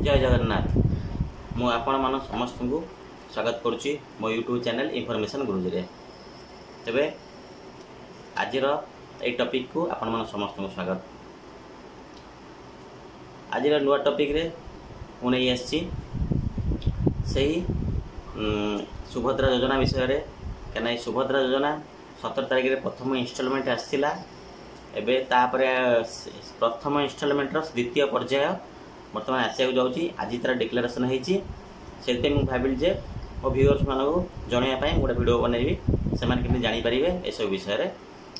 जय जगन्नाथ। मु आपण मान समस्त को स्वागत करुच्ची मो यूट्यूब चैनल इनफॉरमेशन गुरुजी रे। तेबे आजिर ए टॉपिक को आपण मान समस्त को स्वागत। आजिर नुआ टॉपिक रे मु नहीं आसी सही सुभद्रा योजना विषय रे। कहना सुभद्रा योजना 17 तारिख रे प्रथम इंस्टॉलमेंट आसला। एबे तापरे प्रथम इंस्टॉलमेंट रो द्वितीय पर्याय बर्तमान आसिया जाऊँगी। आज तार डिक्लेरेशन होती से मुझे भाविली जे मो व्यूअर्स मान जनवाई गोटे वीडियो बनैबी से केमी जापर एसब विषय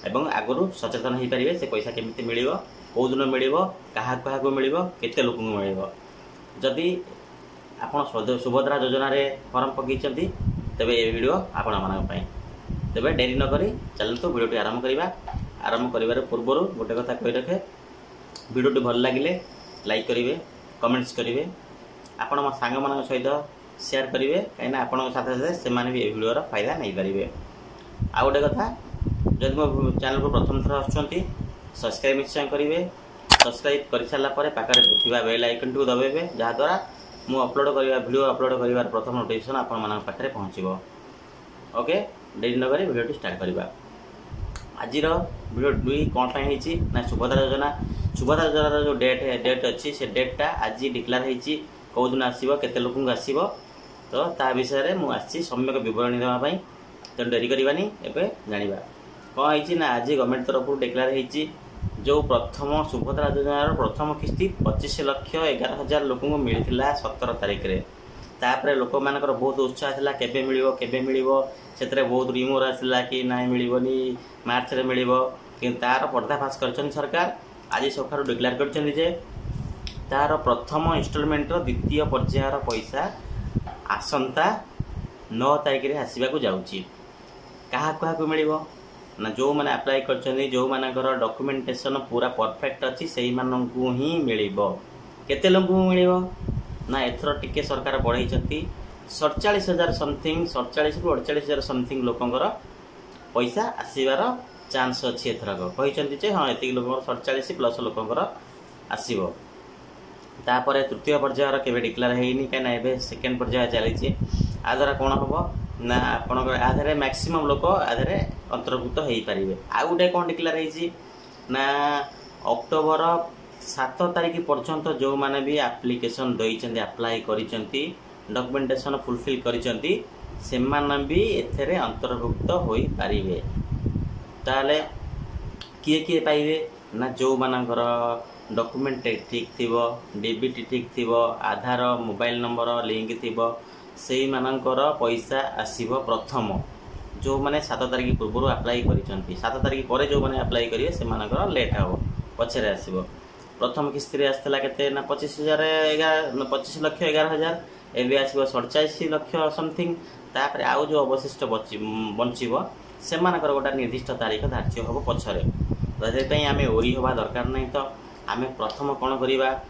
एवं आगु सचेतन हो पारे से पैसा केमी मिल कौ दिन मिल क्या मिल केते लोक मिल। जदि आप सुभद्रा योजना फॉर्म पकई तेबे ये वीडियो आपण मानी तेबे डेरी नक चलतु वीडियो आरंभ करवा। आरंभ कर पूर्व गोटे कथा कही रखे वीडियो भल लगे लाइक करेंगे, कमेंट्स करेंगे, आपण सांग मान सहित शेयर करेंगे कहीं आपण साथ साथ से भी ये वीडियो फायदा नहीं पारे। आ गोटे कथा जब मो चैनल को प्रथम थर आसुँच सब्सक्राइब निश्चय करेंगे। सब्सक्राइब कर सारापर पाखे थोड़ा बेल आइकन को दबाइबे जहाँद्वारा मु अपलोड करवा वीडियो अपलोड कर प्रथम नोटिफिकेशन आपण पाखे पहुँचो। ओके डेरी नक वीडियो स्टार्ट करवा। आज वीडियो दुई कौन होती ना सुभद्रा योजना जो डेट अच्छी से डेटा आज डिक्लेयर होती कौ दिन आसो केते लोक आसो तो ता विषय में मुझे सम्यक विवरणी देवाई तेणु डेरी करवानी एवं जाना कौन होती ना आज गवर्नमेंट तरफ डिक्लेयर होती जो प्रथम सुभद्रा योजनार प्रथम किस्ती 25,11,000 लोक मिलता 17 तारिख रे। तापर लोक मानकर बहुत उत्साह था केबे मिलिबो से बहुत रिमोर आसला कि ना मिलनी मार्च रे मिलिबो कि तार पर्दाफाश कर सरकार आज सकाळु डिक्लेयर कर तार प्रथम इंस्टॉलमेंट द्वितीय पर्यायर पैसा आसंता 9 तारिख रे आसवाक जाउची। क्या मिलिबो ना जो मैंने अप्लाई कर जो मानकर डॉक्यूमेंटेशन पूरा परफेक्ट अच्छी से ही मिलिबो। केते लोक मिलिबो ना एथर टिके सरकार बढ़ई 47,000 समथिंग 47 ରୁ 48,000 समथिंग लोकंकर पैसा आसबार चांस अच्छी एथरक कहते हाँ ये लोक 47 प्लस लोकंकर आसो। तापर तृतीय पर्यायर केवे डिक्लेयर होनी कहीं सेकेंड पर्याय चली आ द्वारा कौन हम ना आपरे मैक्सिमम लोक आधे अंतर्भुक्त हो पारे। आ गोटे कौन डिक्लेयर होती ना अक्टोबर 7 तारिख पर्यंत जो मैंने भी एप्लिकेशन देइछन्ति अप्लाई करिसेंति डॉक्यूमेंटेशन फुलफिल करिसेंति से भी एथरे अंतर्भुक्त हो पारे। ताले किए किए पाइबे ना जो मानकर डॉक्यूमेंट ठीक थिबो डीबीटी ठीक थिबो आधार मोबाइल नंबर लिंक थिबो से मानकर पैसा आसीबो। प्रथम जो माने 7 तारिख पूर्व अप्लाई करिसेंति 7 तारिख पर जो माने अप्लाई करिवे से मानकर लेट हो पछरे आसीबो। प्रथम किस्ती आसला के 25,11,000 एवं आसो 47 लाख समथिंग। तापर आउ जो अवशिष्ट बचीब से गोटे निर्दिष्ट तारीख धार्य हम पछरे तो आम ओरी हवा दरकार नहीं। तो आम प्रथम कौन करवा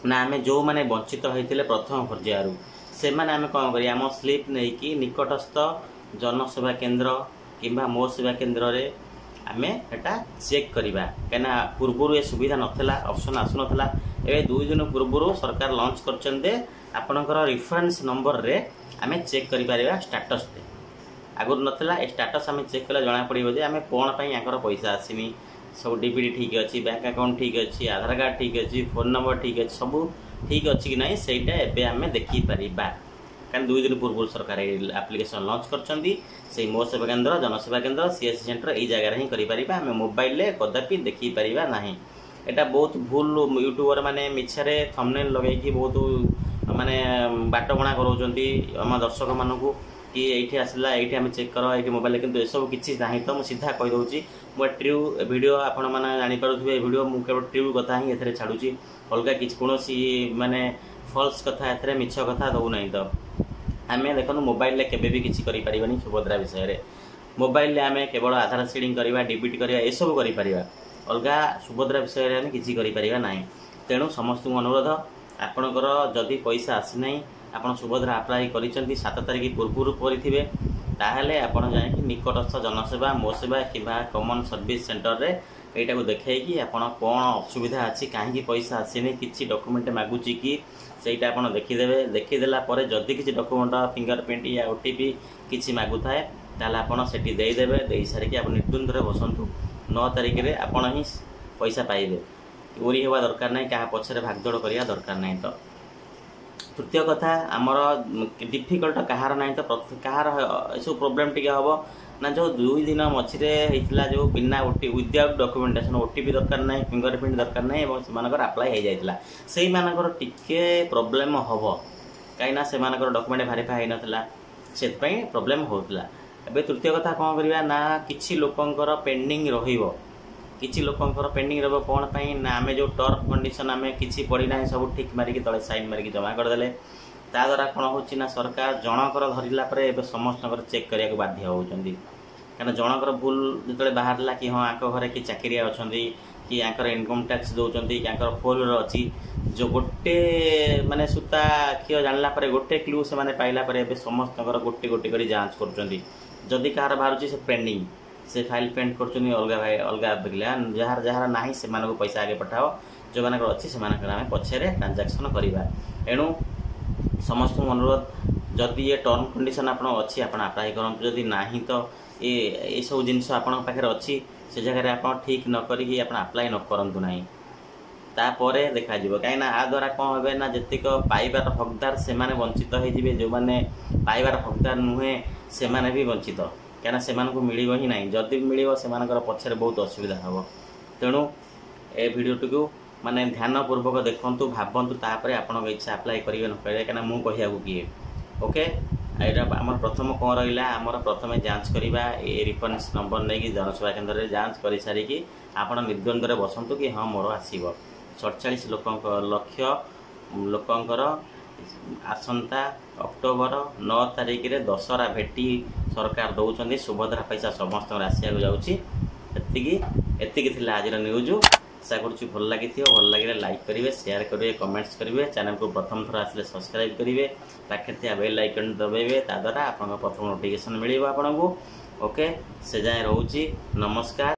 ना आम जो मैंने वंचित होते प्रथम पर्यायर से आम कौन कर आम स्लीप नहीं कि निकटस्थ जनसेवा केन्द्र किंबा मो सेवा केन्द्र रे आम एटा चेक करवा कहीं पूर्व ये सुविधा नाला ऑप्शन आसुना। ए 2 दिन पूर्व सरकार लॉन्च करते आपणकर रेफरेंस नंबर रे आम चेक कर स्टाटस आगुरी नाला स्टाटस आम चेक कले जना पड़ो जे आम कौन पर पैसा आसनी सब डीबीडी ठीक अच्छी बैंक अकाउंट ठीक अच्छी आधार कार्ड ठीक अच्छी फोन नंबर ठीक अच्छी सब ठीक अच्छी कि ना सहीटा एवं आम देखिपर कहीं 2 दिन पूर्व सरकार एप्लिकेशन लॉन्च कर मो सेवा केन्द्र जनसेवा केन्द्र सीएससी सेंटर यही जगह ही करें आम मोबाइल कदापि देखिपर ना। एटा बहुत भूल यूट्यूबर माने मिछरे थंबनेल लगे बहुत माने बाटबणा कराउछंती आम दर्शक मानू कि ये आसला ये आम चेक कर ये मोबाइल किंतु एसब किसी ना तो मुझे सीधा कहीदे मो ट्रू वीडियो आपण मैंने जानीपे वीडियो मुझे ट्रू कथा ही ए छाड़ूँ अलग कि कौन माने फल्स कथा ए मिछ कथा दौना। तो आम देखो मोबाइल केवे भी किसी करें सुभद्रा विषय मोबाइल आम केवल आधार सीडिंग करवा डीबीटी करवा एसबू कर अलग सुभद्रा विषय में किसी करें ना। तेणु समस्त अनुरोध आपणकर जदि पैसा आसीना आप सुभद्रा अप्लाई कर 7 तारिख पूर्व करेंगे ताहले आपण जाए निकटस्थ जनसेवा मो सेवा कि कॉमन सर्विस सेंटर रे এইটা দেখেইকি ଆପଣ କ'ଣ ଅସୁବିଧା ଅଛି କାହିଁକି ପଇସା ଆସିନି କିଛି ଡକୁମେଣ୍ଟ ମାଗୁଛି କି ସେଇଟା ଆପଣ ଦେଖିଦେବେ। ଦେଖିଦେଲା ପରେ ଯଦି କିଛି ଡକୁମେଣ୍ଟ ଫିଙ୍ଗର ପ୍ରିଣ୍ଟ ୟା OTP କିଛି ମାଗୁଥାଏ ତାହେଲେ ଆପଣ ସେଠି ଦେଇଦେବେ। ଦେଇ ସାରିକି ଆପଣ ନିର୍ଦ୍ୱନ୍ଦରେ ବସନ୍ତୁ। 9 ତାରିଖରେ ଆପଣ ହିଁ ପଇସା ପାଇବେ। ଓରି ହେବା ଦରକାର ନାହିଁ, କାହା ପଛରେ ଭାଗଦୌଡ଼ କରିବା ଦରକାର ନାହିଁ। ତ ତୃତୀୟ କଥା ଆମର ଡିଫିକଲ୍ଟ କାହାର ନାହିଁ ତ କାହାର ଏସବୁ ପ୍ରୋବ୍ଲେମ୍ ଟିକେ ହେବ ନା ଯେଉଁ 2 ଦିନ ମଝିରେ ହେଇଥିଲା ଯେଉଁ ବିନା ୱିଦାଉଟ୍ ଡକୁମେଣ୍ଟେସନ୍ OTP ଦରକାର ନାହିଁ, ଫିଙ୍ଗର ପ୍ରିଣ୍ଟ ଦରକାର ନାହିଁ ଏବଂ ସେମାନଙ୍କର ଆପ୍ଲାଏ ହେଇଯାଇଥିଲା ସେଇମାନଙ୍କର ଟିକେ ପ୍ରୋବ୍ଲେମ୍ ହେବ କାହିଁକିନା ସେମାନଙ୍କର ଡକୁମେଣ୍ଟ ଭେରିଫାଏ ହେଇନଥିଲା ସେଥିପାଇଁ ପ୍ରୋବ୍ଲେମ୍ ହେଉଥିଲା। ଏବେ ତୃତୀୟ କଥା କ'ଣ କରିବା ନା କିଛି ଲୋକଙ୍କର ପେଣ୍ଡିଂ ରହିବ। କିଛି ଲୋକଙ୍କର ପେଣ୍ଡିଂ ରହିବ କ'ଣ ପାଇଁ ନା ଆମେ ଯେଉଁ ଟର୍ମ କଣ୍ଡିସନ୍ ଆମେ କିଛି ପଡ଼ିନାହିଁ ସବୁ ଠିକ୍ ମାରିକି ତଳେ ସାଇନ୍ ମାରିକି ଜମା କରିଦେଲେ। ତା ଦ୍ୱାରା କ'ଣ ହେଉଛି ନା ସରକାର ଜଣଙ୍କର ଧରିଲା ପରେ ଏବେ ସମସ୍ତଙ୍କର ଚେକ୍ କରିବାକୁ ବାଧ୍ୟ ହେଉଛନ୍ତି। କାରଣ ଜଣଙ୍କର ଭୁଲ ଯେତେବେଳେ ବାହାରିଲା କି ହଁ ଆଙ୍କ ଘରେ କି ଚାକିରିଆ ଅଛନ୍ତି କି ଆଙ୍କର ଇନକମ୍ ଟ୍ୟାକ୍ସ ଦେଉଛନ୍ତି କି ଆଙ୍କର ଫୋଲ୍ର ଅଛି ଯେଉଁ ଗୋଟେ ମାନେ ସୂତା କ୍ଷୀର ଜାଣିଲା ପରେ ଗୋଟେ କ୍ଲୁ ସେମାନେ ପାଇଲା ପରେ ଏବେ ସମସ୍ତଙ୍କର ଗୋଟେ ଗୋଟେ କରି ଯାଞ୍ଚ କରୁଛନ୍ତି। ଯଦି କାହାର ବାହାରୁଛି ସେ ପେଣ୍ଡିଂ ସେ ଫାଇଲ୍ ପେଣ୍ଡ କରୁଛନ୍ତି ଅଲଗା ପିଲା ଯାହାର ନାହିଁ ସେମାନଙ୍କୁ ପଇସା ଆଗେ ପଠାଅ, ଯେଉଁମାନଙ୍କର ଅଛି ସେମାନଙ୍କର ଆମେ ପଛରେ ଟ୍ରାଞ୍ଜାକ୍ସନ୍ କରିବା। ଏଣୁ ସମସ୍ତଙ୍କୁ ଅନୁରୋଧ ଯଦି ଏ ଟର୍ମ କଣ୍ଡିସନ୍ ଆପଣ ଅଛି ଆପଣ ଆପ୍ଲାଏ କରନ୍ତୁ, ଯଦି ନାହିଁ ତ ଏସବୁ ଜିନିଷ ଆପଣଙ୍କ ପାଖରେ ଅଛି ସେ ଜାଗାରେ ଆପଣ ଠିକ୍ ନ କରିକି ଆପଣ ଆପ୍ଲାଏ ନ କରନ୍ତୁ ନାହିଁ। ତାପରେ ଦେଖାଯିବ କାହିଁକିନା ଆ ଦ୍ୱାରା କ'ଣ ହେବେ ନା ଯେତିକ ପାଇବାର ହକଦାର ସେମାନେ ବଞ୍ଚିତ ହେଇଯିବେ, ଯେଉଁମାନେ ପାଇବାର ହକଦାର ନୁହେଁ ସେମାନେ ବି ବଞ୍ଚିତ କାହିଁକିନା ସେମାନଙ୍କୁ ମିଳିବ ହିଁ ନାହିଁ। ଯଦି ମିଳିବ ସେମାନଙ୍କର ପଛରେ ବହୁତ ଅସୁବିଧା ହେବ। ତେଣୁ ଏ ଭିଡ଼ିଓଟିକୁ ମାନେ ଧ୍ୟାନପୂର୍ବକ ଦେଖନ୍ତୁ, ଭାବନ୍ତୁ, ତାପରେ ଆପଣଙ୍କ ଇଚ୍ଛା ଆପ୍ଲାଏ କରିବେ ନ କରିବେ କାହିଁକିନା ମୁଁ କହିବାକୁ କିଏ। ଓକେ, ଏଇଟା ଆମର ପ୍ରଥମ କ'ଣ ରହିଲା ଆମର ପ୍ରଥମେ ଯାଞ୍ଚ କରିବା ଏ ରେଫରେନ୍ସ ନମ୍ବର ନେଇକି ଜନସେବା କେନ୍ଦ୍ରରେ ଯାଞ୍ଚ କରିସାରିକି ଆପଣ ନିର୍ଦ୍ୱନ୍ଦରେ ବସନ୍ତୁ କି ହଁ ମୋର ଆସିବ। 47 ଲକ୍ଷ ଲୋକଙ୍କର ଆସନ୍ତା ଅକ୍ଟୋବର 9 ତାରିଖରେ ଦଶହରା ଭେଟି ସରକାର ଦେଉଛନ୍ତି। ସୁଭଦ୍ରା ପଇସା ସମସ୍ତଙ୍କର ଆସିବାକୁ ଯାଉଛି। ଏତିକି ଥିଲା ଆଜିର ନ୍ୟୁଜ୍। ଆଶା କରୁଛି ଭଲ ଲାଗିଥିବ। ଭଲ ଲାଗିଲେ ଲାଇକ୍ କରିବେ, ସେୟାର କରିବେ, କମେଣ୍ଟସ୍ କରିବେ। ଚ୍ୟାନେଲକୁ ପ୍ରଥମ ଥର ଆସିଲେ ସବସ୍କ୍ରାଇବ୍ କରିବେ, ପାଖରେ ଥିବା ବେଲ୍ ଆଇକନ୍ ଦବାଇବେ, ତାଦ୍ୱାରା ଆପଣଙ୍କ ପ୍ରଥମ ନୋଟିଫିକେସନ୍ ମିଳିବ ଆପଣଙ୍କୁ। ଓକେ, ସେ ଯାଏଁ ରହୁଛି। ନମସ୍କାର।